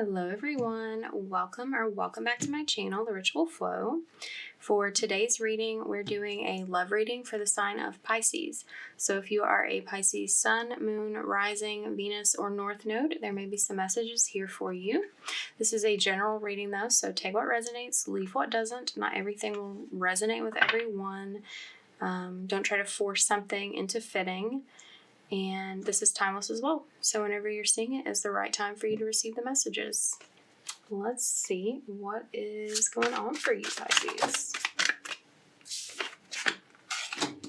Hello everyone, welcome back to my channel, The Ritual Flow. For today's reading, we're doing a love reading for the sign of Pisces. So if you are a Pisces Sun, Moon, Rising, Venus, or North Node, there may be some messages here for you. This is a general reading though, so take what resonates, leave what doesn't. Not everything will resonate with everyone. Don't try to force something into fitting. And this is timeless as well. So whenever you're seeing it is the right time for you to receive the messages. Let's see what is going on for you, Pisces.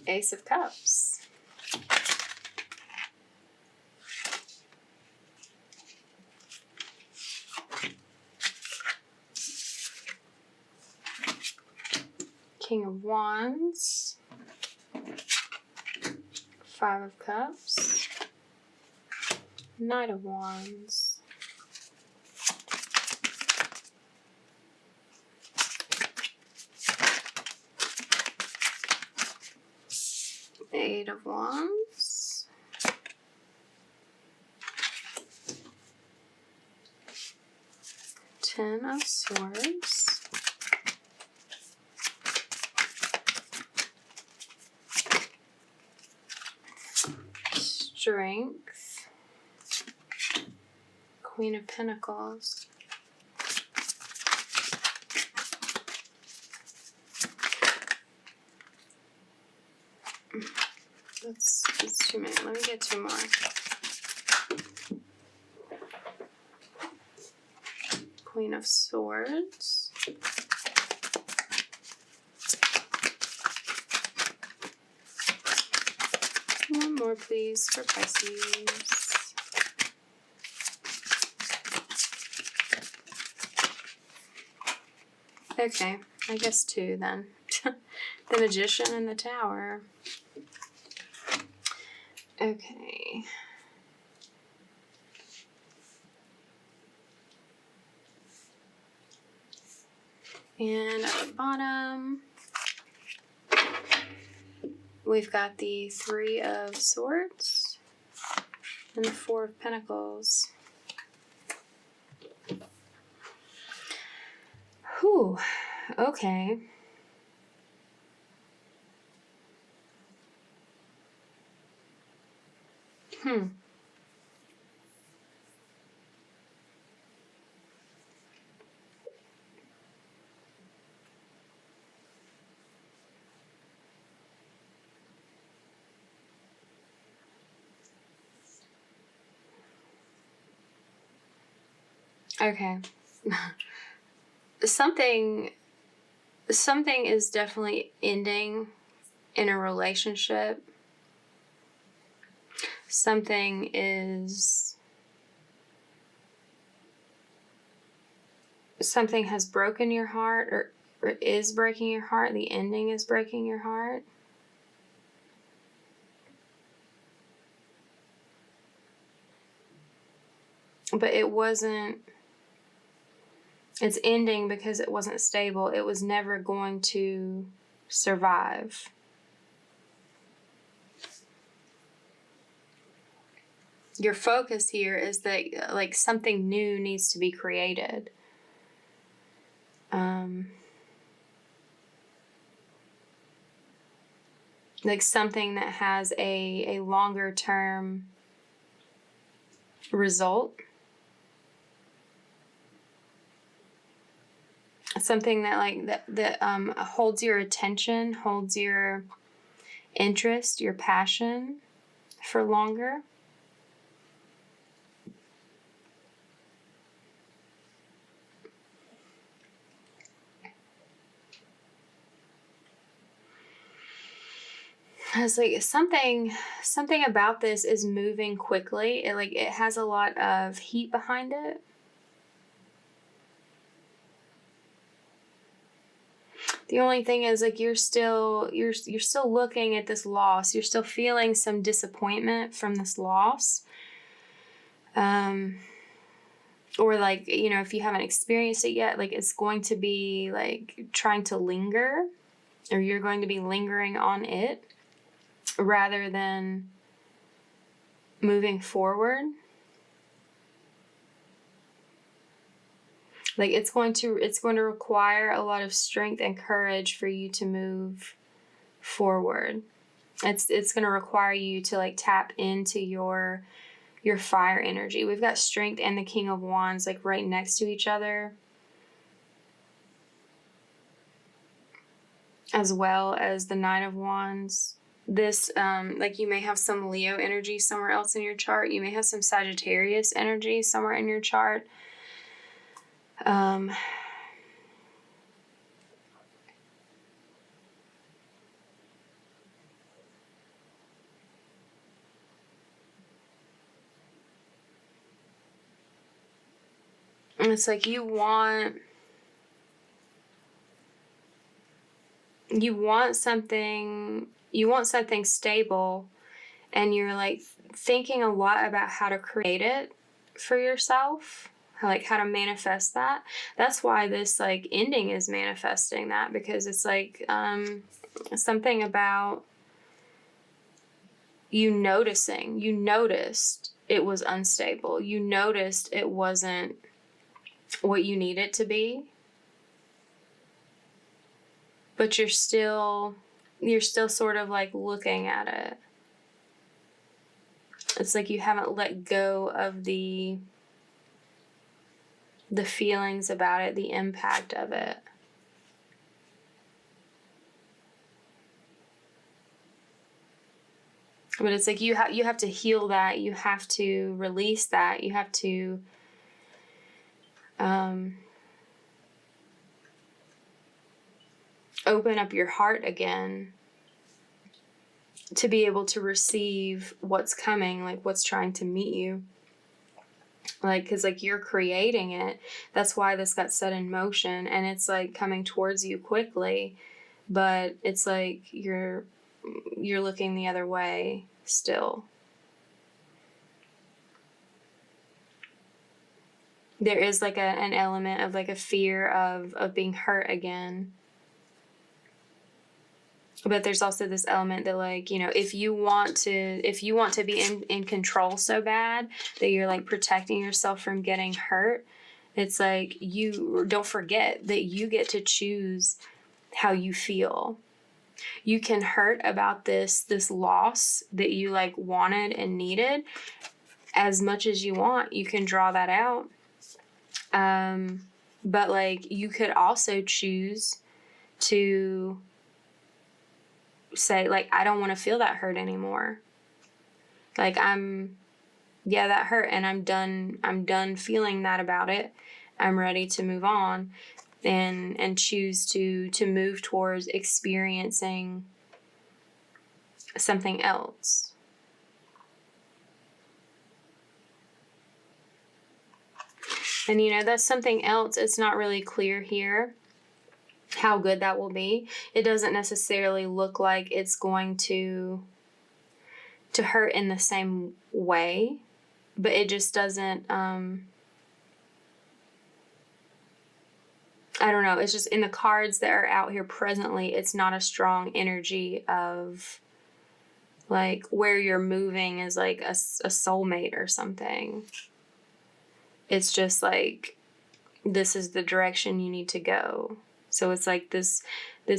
Ace of Cups. King of Wands. Five of Cups, Knight of Wands, Eight of Wands, Ten of Swords, Strength, Queen of Pentacles, that's too many. Let me get two more. Queen of Swords, one more please for Pisces. Okay, I guess two then. The Magician and the Tower. Okay. And at the bottom, we've got the Three of Swords and the Four of Pentacles. Whew, okay. Okay. Something is definitely ending in a relationship. Something has broken your heart or is breaking your heart. The ending is breaking your heart. But it's ending because it wasn't stable. It was never going to survive. Your focus here is that like something new needs to be created. Like something that has a longer term result. Something that holds your attention, holds your interest, your passion for longer. It's like something about this is moving quickly. It has a lot of heat behind it. The only thing is like you're still looking at this loss. You're still feeling some disappointment from this loss. Or like, you know, if you haven't experienced it yet, like it's going to be like trying to linger, or you're going to be lingering on it rather than moving forward. Like it's going to require a lot of strength and courage for you to move forward. It's going to require you to like tap into your fire energy. We've got strength and the King of Wands like right next to each other, as well as the Knight of Wands. This, like you may have some Leo energy somewhere else in your chart. You may have some Sagittarius energy somewhere in your chart. And it's like you want something stable, and you're like thinking a lot about how to create it for yourself, how to manifest that. That's why this like ending is manifesting that, because it's like something about you noticed it was unstable. You noticed it wasn't what you need it to be, but you're still sort of like looking at it. It's like you haven't let go of the feelings about it, the impact of it. But it's like you have to heal that. You have to release that. You have to open up your heart again to be able to receive what's coming, like what's trying to meet you. Like, because like you're creating it. That's why this got set in motion, and it's like coming towards you quickly, but it's like you're looking the other way still. There is like an element of like a fear of being hurt again. But there's also this element that like, you know, if you want to be in control so bad that you're like protecting yourself from getting hurt, it's like you don't forget that you get to choose how you feel. You can hurt about this loss that you like wanted and needed as much as you want. You can draw that out. But like you could also choose to say like, I don't want to feel that hurt anymore. Like that hurt, and I'm done feeling that about it. I'm ready to move on and choose to move towards experiencing something else. And you know, that's something else. It's not really clear here how good that will be. It doesn't necessarily look like it's going to hurt in the same way, but it just doesn't, I don't know. It's just in the cards that are out here presently, it's not a strong energy of like where you're moving is like a soulmate or something. It's just like, this is the direction you need to go. So it's like this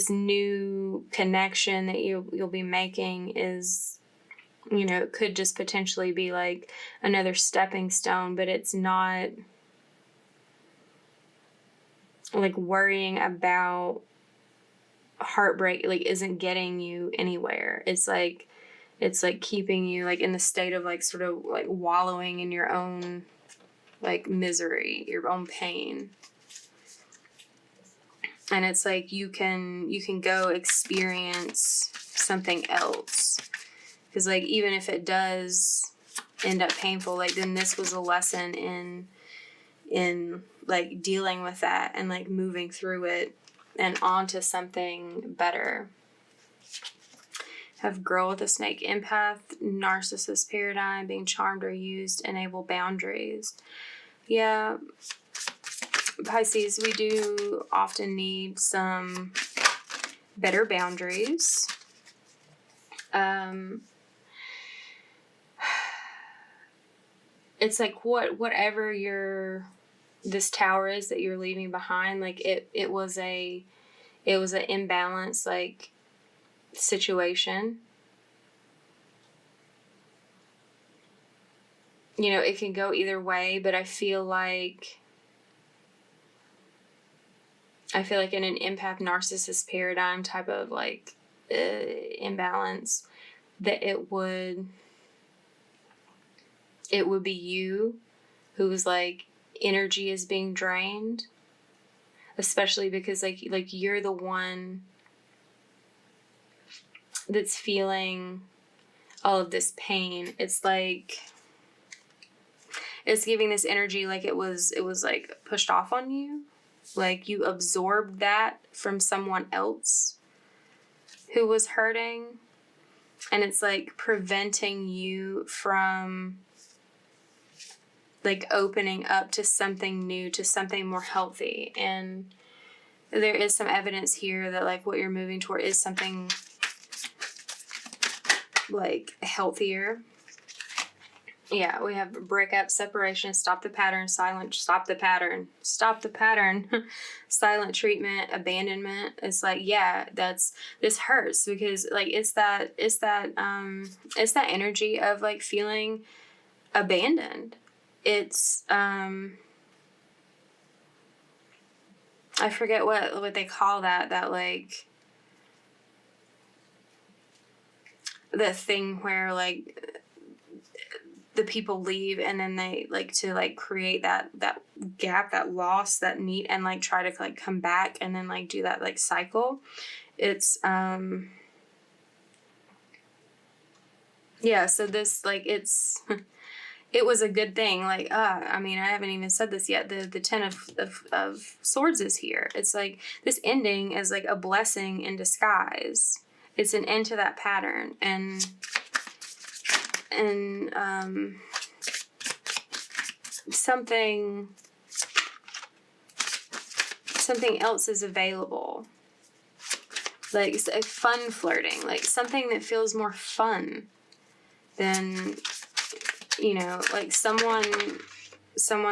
new connection that you'll be making is, you know, it could just potentially be like another stepping stone, but it's not like worrying about heartbreak, like isn't getting you anywhere. It's like keeping you like in the state of like sort of like wallowing in your own like misery, your own pain. And it's like you can go experience something else. Because like even if it does end up painful, like then this was a lesson in like dealing with that and like moving through it and onto something better. Have girl with a snake, empath, narcissist paradigm, being charmed or used, enable boundaries. Yeah, Pisces, we do often need some better boundaries. It's like whatever you're this tower is that you're leaving behind. Like it was an imbalance, like, situation. You know, it can go either way, but I feel like in an empath narcissist paradigm type of like imbalance, that it would be you who's like energy is being drained, especially because like you're the one that's feeling all of this pain. It's like it's giving this energy like it was like pushed off on you. Like you absorbed that from someone else who was hurting, and it's like preventing you from like opening up to something new, to something more healthy. And there is some evidence here that like what you're moving toward is something like healthier. Yeah, we have breakup, separation, stop the pattern, silent, stop the pattern, silent treatment, abandonment. It's like, yeah, this hurts because like it's that energy of like feeling abandoned. It's I forget what they call that like the thing where like the people leave and then they like to like create that gap, that loss, that need, and like try to like come back and then like do that like cycle. It's yeah, so this like it was a good thing. Like I mean, I haven't even said this yet. The 10 of Swords is here. It's like this ending is like a blessing in disguise. It's an end to that pattern, and something else is available. Like fun flirting, like something that feels more fun than, you know, like someone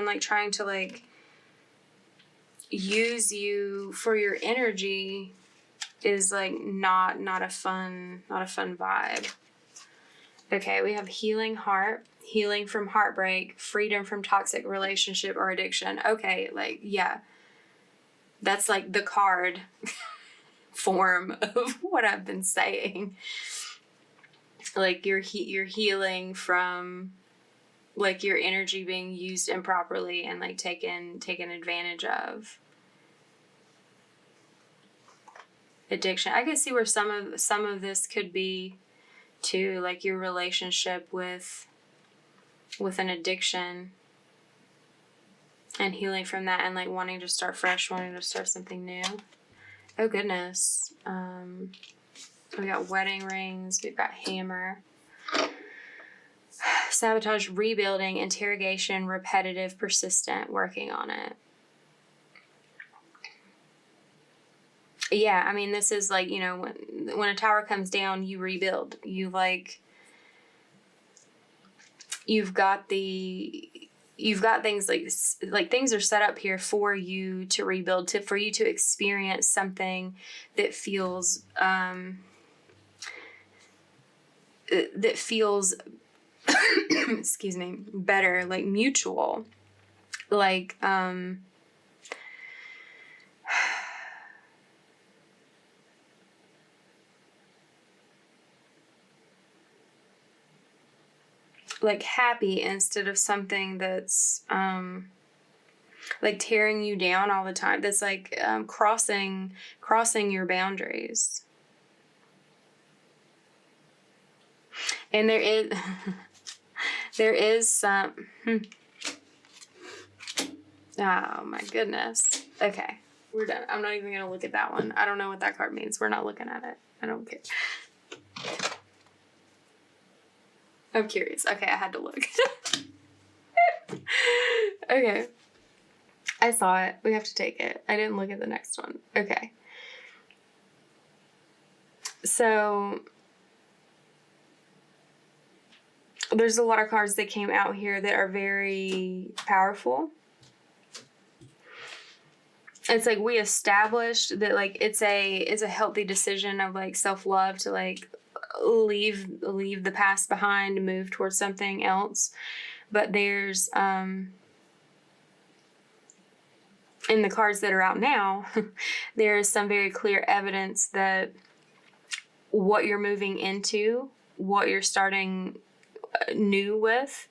like trying to like use you for your energy is like not a fun vibe. Okay, we have healing heart, healing from heartbreak, freedom from toxic relationship or addiction. Okay, like, yeah, that's like the card form of what I've been saying. Like you're healing from like your energy being used improperly and like taken advantage of. Addiction. I could see where some of this could be too, like your relationship with an addiction and healing from that and like wanting to start fresh, wanting to start something new. Oh goodness. We got wedding rings, we've got hammer, sabotage, rebuilding, interrogation, repetitive, persistent, working on it. Yeah, I mean, this is like, you know, when a tower comes down, you rebuild. You've got things like things are set up here for you to rebuild, for you to experience something that feels excuse me, better, like mutual, like like happy instead of something that's like tearing you down all the time. That's like crossing your boundaries. And there is some oh my goodness. Okay, we're done. I'm not even gonna look at that one. I don't know what that card means. We're not looking at it. I don't care. I'm curious. Okay, I had to look. Okay. I saw it. We have to take it. I didn't look at the next one. Okay. So there's a lot of cards that came out here that are very powerful. it's like we established that like it's a healthy decision of like self-love to like leave the past behind, move towards something else. But there's in the cards that are out now, there is some very clear evidence that what you're moving into, what you're starting new with,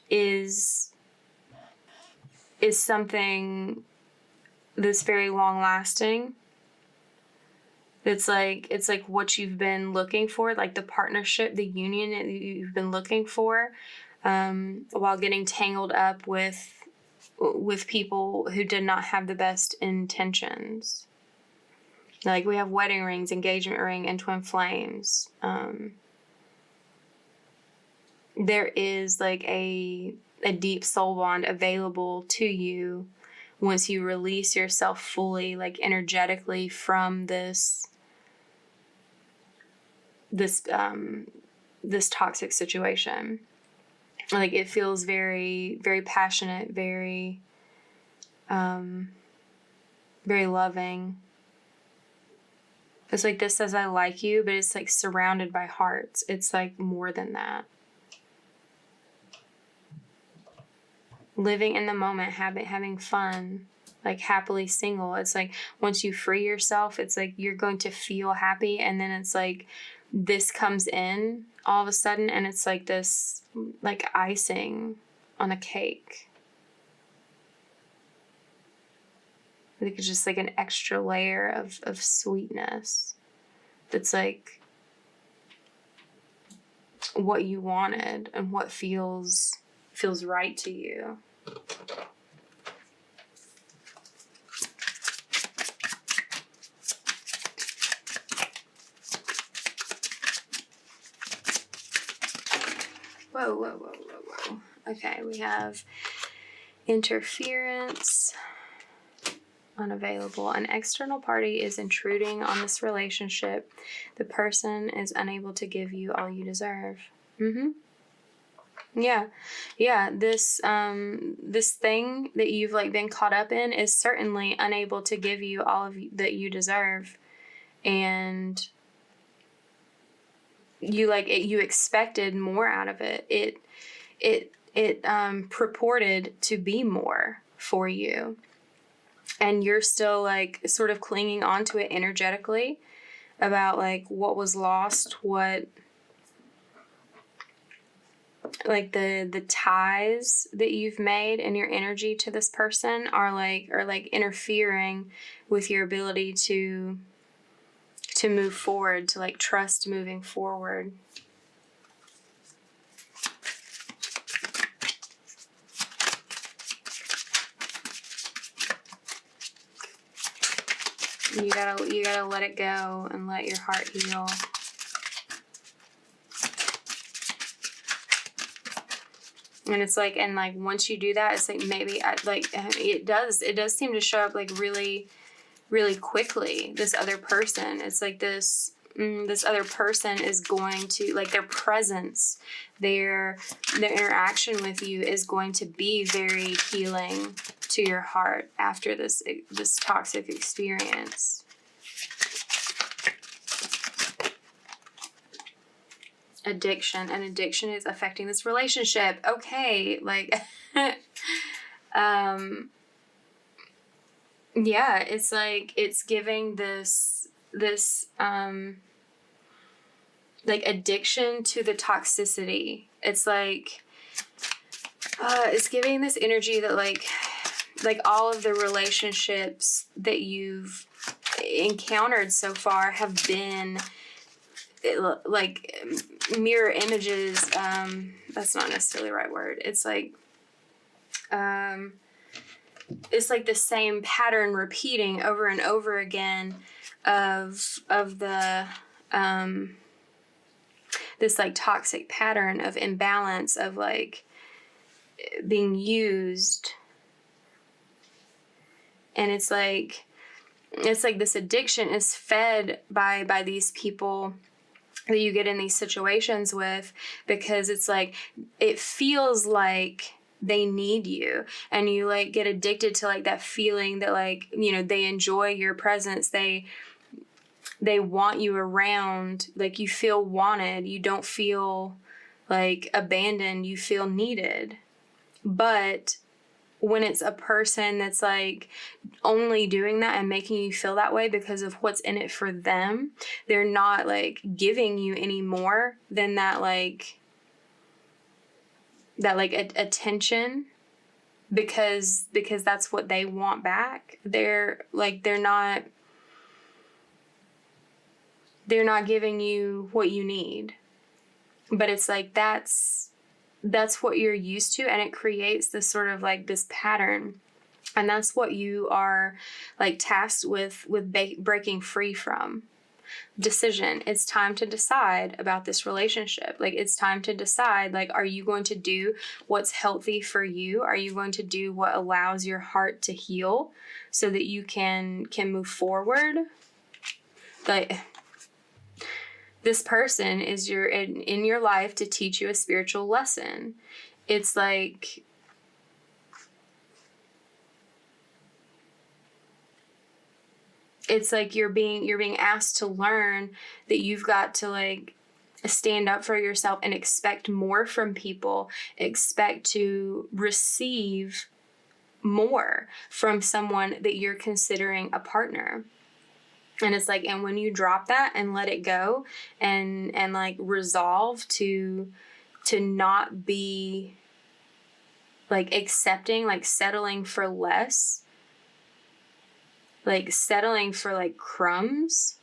is something that's very long lasting. It's like what you've been looking for, like the partnership, the union that you've been looking for, while getting tangled up with people who did not have the best intentions. Like we have wedding rings, engagement ring, and twin flames. There is like a deep soul bond available to you once you release yourself fully, like energetically, from this toxic situation. Like it feels very, very passionate, very, very loving. It's like this says I like you, but it's like surrounded by hearts. It's like more than that. Living in the moment, having fun, like happily single. It's like once you free yourself, it's like you're going to feel happy, and then it's like this comes in all of a sudden, and it's like this like icing on a cake. Like it's just like an extra layer of sweetness that's like what you wanted and what feels right to you. Whoa. Okay, we have interference, unavailable. An external party is intruding on this relationship. The person is unable to give you all you deserve. Yeah. This thing that you've like been caught up in is certainly unable to give you all of that you deserve, and you expected more out of it. It purported to be more for you, and you're still like sort of clinging onto it energetically about like what was lost, what like the ties that you've made and your energy to this person are like interfering with your ability to move forward, to like trust moving forward. You gotta let it go and let your heart heal. And it's like, and like once you do that, it's like maybe it does seem to show up like really, really quickly. This other person, it's like this other person is going to like their presence, their interaction with you is going to be very healing to your heart after this toxic experience. Addiction. And addiction is affecting this relationship. Okay, like yeah, it's like it's giving this like addiction to the toxicity. It's like it's giving this energy that like all of the relationships that you've encountered so far have been like mirror images. That's not necessarily the right word. It's like the same pattern repeating over and over again of the this like toxic pattern of imbalance, of like being used. And it's like this addiction is fed by these people that you get in these situations with, because it's like it feels like they need you, and you like get addicted to like that feeling that like, you know, they enjoy your presence, they want you around, like you feel wanted, you don't feel like abandoned, you feel needed. But when it's a person that's like only doing that and making you feel that way because of what's in it for them, they're not like giving you any more than that like attention, because that's what they want back. They're not giving you what you need. But it's like that's what you're used to, and it creates this sort of like this pattern. And that's what you are like tasked with breaking free from. Decision. It's time to decide about this relationship. Like, it's time to decide, like, are you going to do what's healthy for you? Are you going to do what allows your heart to heal so that you can move forward? Like, this person is in your life to teach you a spiritual lesson. It's like, you're being asked to learn that you've got to like stand up for yourself and expect more from people, expect to receive more from someone that you're considering a partner. And it's like, and when you drop that and let it go and like resolve to not be like accepting, like settling for less, like settling for like crumbs,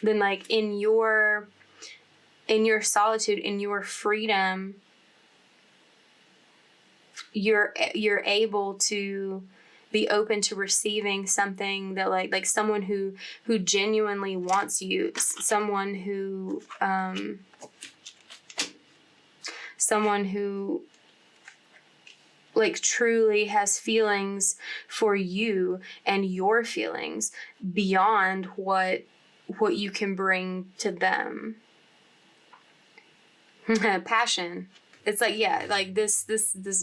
then like in your solitude, in your freedom, you're able to be open to receiving something that like someone who genuinely wants you, someone who like truly has feelings for you and your feelings beyond what you can bring to them. Passion. It's like, yeah, like this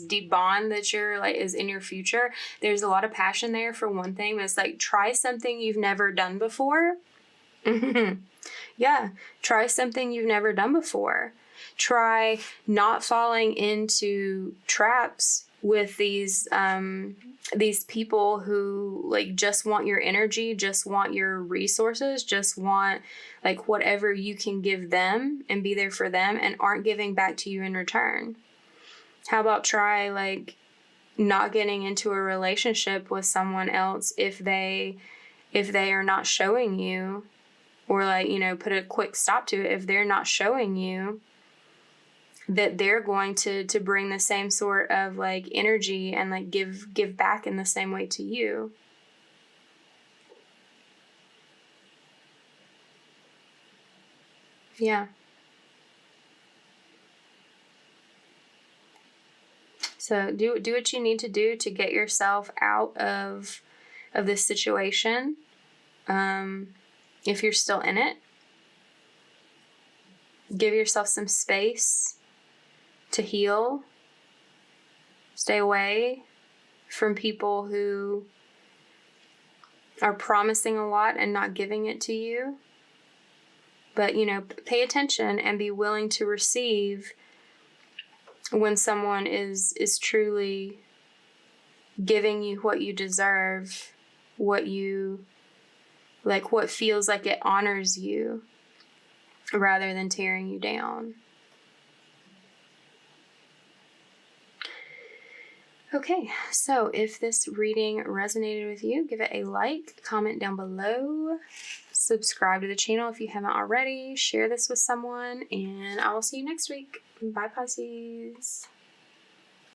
deep bond that you're like is in your future. There's a lot of passion there for one thing, but it's like, try something you've never done before. Yeah, try something you've never done before. Try not falling into traps with these people who like just want your energy, just want your resources, just want like whatever you can give them and be there for them, and aren't giving back to you in return. How about try like not getting into a relationship with someone else if they are not showing you, or like, you know, put a quick stop to it if they're not showing you that they're going to bring the same sort of like energy and like give back in the same way to you. Yeah. So do what you need to do to get yourself out of this situation. If you're still in it, give yourself some space to heal. Stay away from people who are promising a lot and not giving it to you. But, you know, pay attention and be willing to receive when someone is truly giving you what you deserve, what you like, what feels like it honors you, rather than tearing you down. Okay, so if this reading resonated with you, give it a like, comment down below, subscribe to the channel if you haven't already, share this with someone, and I will see you next week. Bye, Pisces.